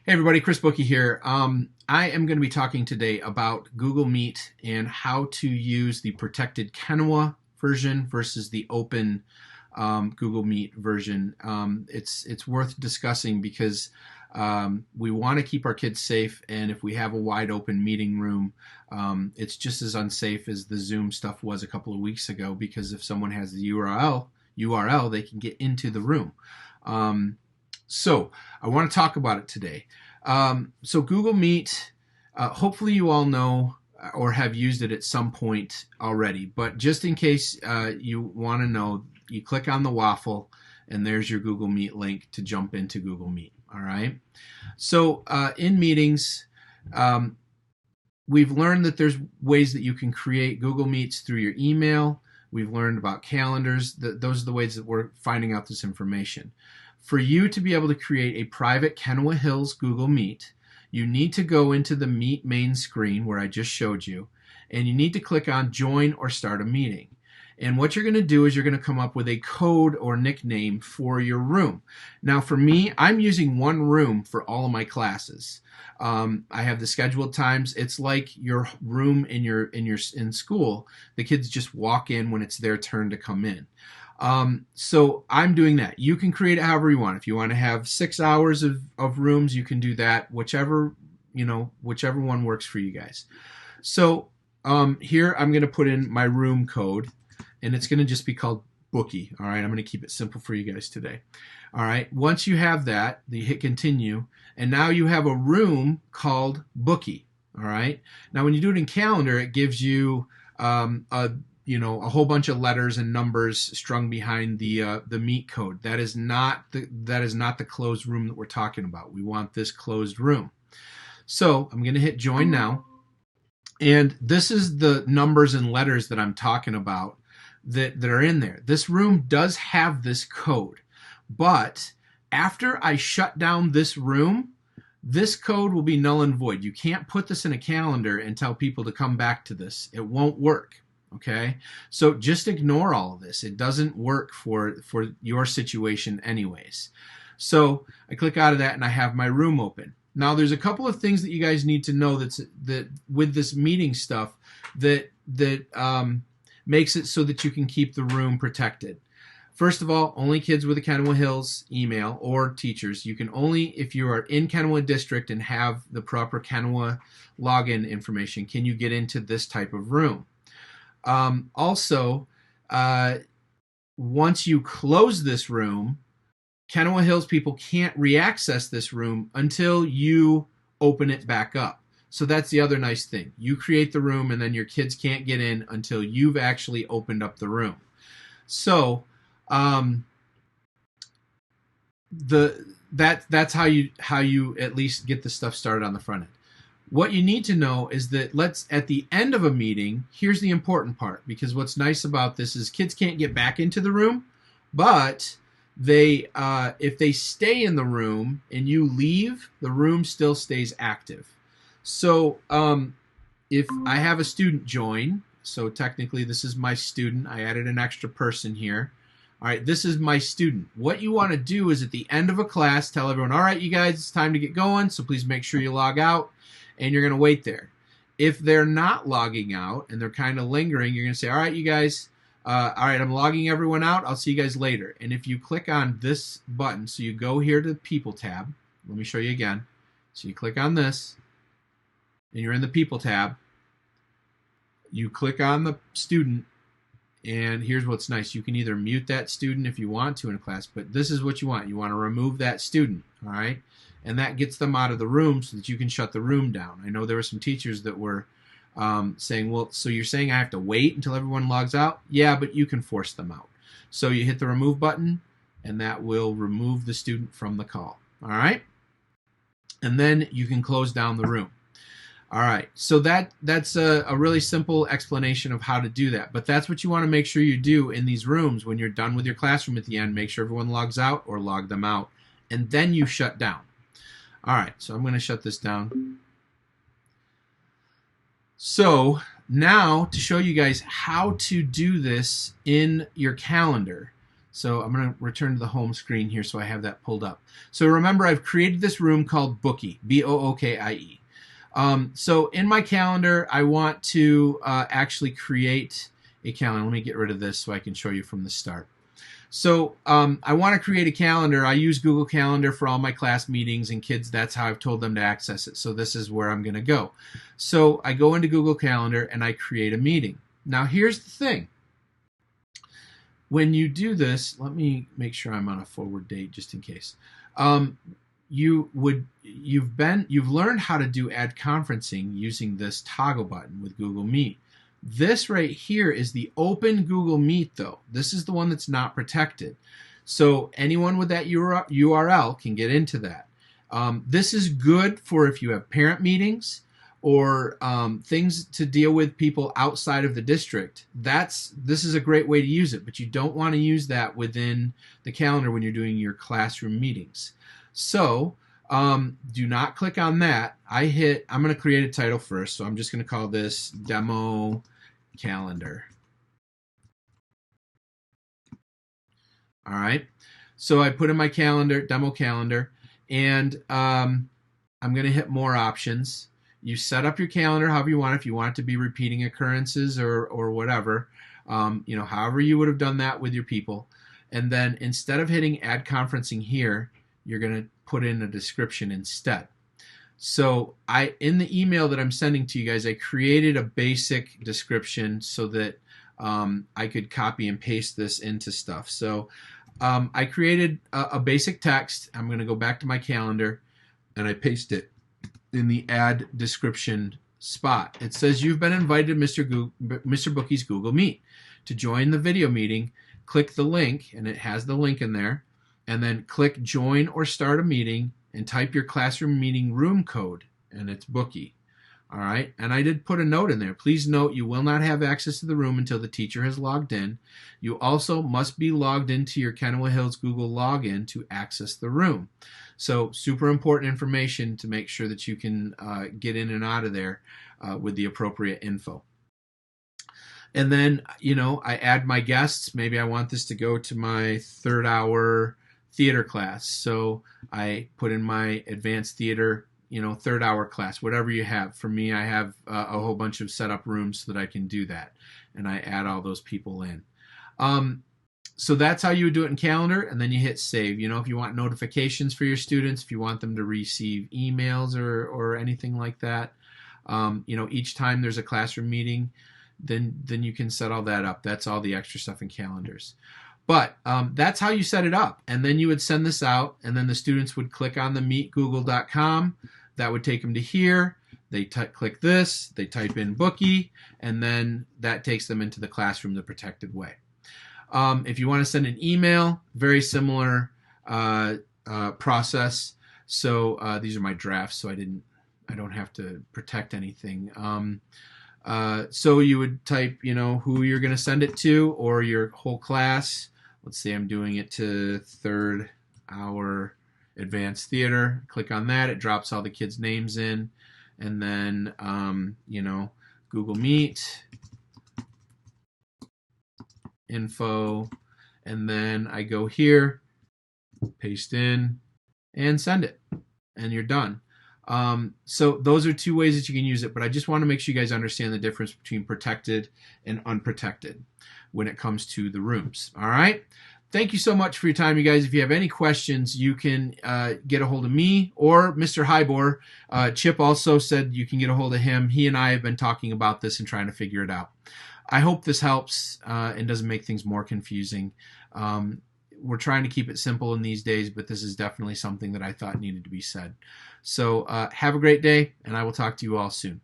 Hey everybody, Chris Bookie here. I am going to be talking today about Google Meet and how to use the protected Kenua version versus the open Google Meet version. It's worth discussing because we want to keep our kids safe, and if we have a wide open meeting room, it's just as unsafe as the Zoom stuff was a couple of weeks ago, because if someone has the URL, they can get into the room. So I want to talk about it today. So Google Meet, hopefully you all know or have used it at some point already, but just in case you want to know, you click on the waffle and there's your Google Meet link to jump into Google Meet. All right. So in meetings, we've learned that there's ways that you can create Google Meets through your email. We've learned about calendars. Those are the ways that we're finding out this information. For you to be able to create a private Kenua Hills Google Meet, you need to go into the Meet main screen where I just showed you, and you need to click on Join or Start a Meeting. And what you're going to do is you're going to come up with a code or nickname for your room. Now for me, I'm using one room for all of my classes. I have the scheduled times. It's like your room in school. The kids just walk in when it's their turn to come in. So I'm doing that. You can create it however you want. If you want to have 6 hours of rooms, you can do that. Whichever one works for you guys. So here I'm going to put in my room code, and it's going to just be called Bookie. All right, I'm going to keep it simple for you guys today. All right, once you have that, you hit continue, and now you have a room called Bookie. All right, now when you do it in calendar, it gives you a whole bunch of letters and numbers strung behind the Meet code. That is not the closed room that we're talking about. We want this closed room. So I'm going to hit join now, and this is the numbers and letters that I'm talking about that are in there. This room does have this code, but after I shut down this room, this code will be null and void. You can't put this in a calendar and tell people to come back to this. It won't work. Okay, so just ignore all of this. It doesn't work for your situation anyways. So I click out of that and I have my room open. Now there's a couple of things that you guys need to know that with this meeting stuff that makes it so that you can keep the room protected. First of all, only kids with a Kenua Hills email or teachers. You can only, if you are in Kenua District and have the proper Kenua login information, can you get into this type of room. Also, once you close this room, Kenua Hills people can't reaccess this room until you open it back up. So that's the other nice thing. You create the room, and then your kids can't get in until you've actually opened up the room. So that's how you at least get the stuff started on the front end. What you need to know is that at the end of a meeting, here's the important part, because what's nice about this is kids can't get back into the room, but if they stay in the room and you leave, the room still stays active. So if I have a student join, so technically this is my student, I added an extra person here. All right, this is my student. What you want to do is at the end of a class, tell everyone, all right, you guys, it's time to get going, so please make sure you log out. And you're going to wait there. If they're not logging out and they're kind of lingering, you're going to say, all right, you guys, all right, I'm logging everyone out. I'll see you guys later. And if you click on this button, so you go here to the People tab. Let me show you again. So you click on this, and you're in the People tab. You click on the student, and here's what's nice. You can either mute that student if you want to in a class, but this is what you want. You want to remove that student, all right? And that gets them out of the room so that you can shut the room down. I know there were some teachers that were saying, well, so you're saying I have to wait until everyone logs out? Yeah, but you can force them out. So you hit the remove button, and that will remove the student from the call. All right? And then you can close down the room. All right, so that's a really simple explanation of how to do that. But that's what you want to make sure you do in these rooms when you're done with your classroom at the end. Make sure everyone logs out or log them out, and then you shut down. All right, so I'm going to shut this down. So now to show you guys how to do this in your calendar. So I'm going to return to the home screen here so I have that pulled up. So remember, I've created this room called Bookie, Bookie. So in my calendar, I want to actually create a calendar. Let me get rid of this so I can show you from the start. So I want to create a calendar. I use Google Calendar for all my class meetings and kids. That's how I've told them to access it. So this is where I'm going to go. So I go into Google Calendar and I create a meeting. Now here's the thing. When you do this, let me make sure I'm on a forward date just in case. You've learned how to do ad conferencing using this toggle button with Google Meet. This right here is the open Google Meet, though. This is the one that's not protected. So anyone with that URL can get into that. This is good for if you have parent meetings or things to deal with people outside of the district. This is a great way to use it, but you don't want to use that within the calendar when you're doing your classroom meetings. So do not click on that. I'm going to create a title first, so I'm just going to call this Demo Calendar. All right, so I put in my calendar, Demo Calendar, and I'm going to hit More Options. You set up your calendar however you want. If you want it to be repeating occurrences or whatever, however you would have done that with your people. And then instead of hitting Add Conferencing here, you're going to put in a description instead. So in the email that I'm sending to you guys, I created a basic description so that I could copy and paste this into stuff. So I created a basic text. I'm going to go back to my calendar and I paste it in the add description spot. It says you've been invited to Mr. Bookie's Google Meet. To join the video meeting, click the link, and it has the link in there, and then click join or start a meeting and type your classroom meeting room code, and it's Bookie. All right, and I did put a note in there. Please note you will not have access to the room until the teacher has logged in. You also must be logged into your Kennewick Hills Google login to access the room. So super important information to make sure that you can get in and out of there with the appropriate info. And then, I add my guests. Maybe I want this to go to my 3rd hour theater class. So I put in my advanced theater 3rd hour class, whatever you have. For me, I have a whole bunch of setup rooms so that I can do that. And I add all those people in. So that's how you would do it in calendar, and then you hit save. If you want notifications for your students, if you want them to receive emails or anything like that, each time there's a classroom meeting, then you can set all that up. That's all the extra stuff in calendars. But that's how you set it up. And then you would send this out, and then the students would click on the meetgoogle.com. That would take them to here. They click this, they type in Bookie, and then that takes them into the classroom the protected way. If you want to send an email, very similar process. So these are my drafts, so I don't have to protect anything. So you would type, who you're going to send it to or your whole class. Let's say I'm doing it to 3rd hour advanced theater. Click on that. It drops all the kids' names in. And then, Google Meet, info, and then I go here, paste in, and send it. And you're done. So those are 2 ways that you can use it, but I just want to make sure you guys understand the difference between protected and unprotected when it comes to the rooms. All right. Thank you so much for your time, you guys. If you have any questions, you can get a hold of me or Mr. Hybor. Chip also said you can get a hold of him. He and I have been talking about this and trying to figure it out. I hope this helps and doesn't make things more confusing. We're trying to keep it simple in these days, but this is definitely something that I thought needed to be said. So have a great day, and I will talk to you all soon.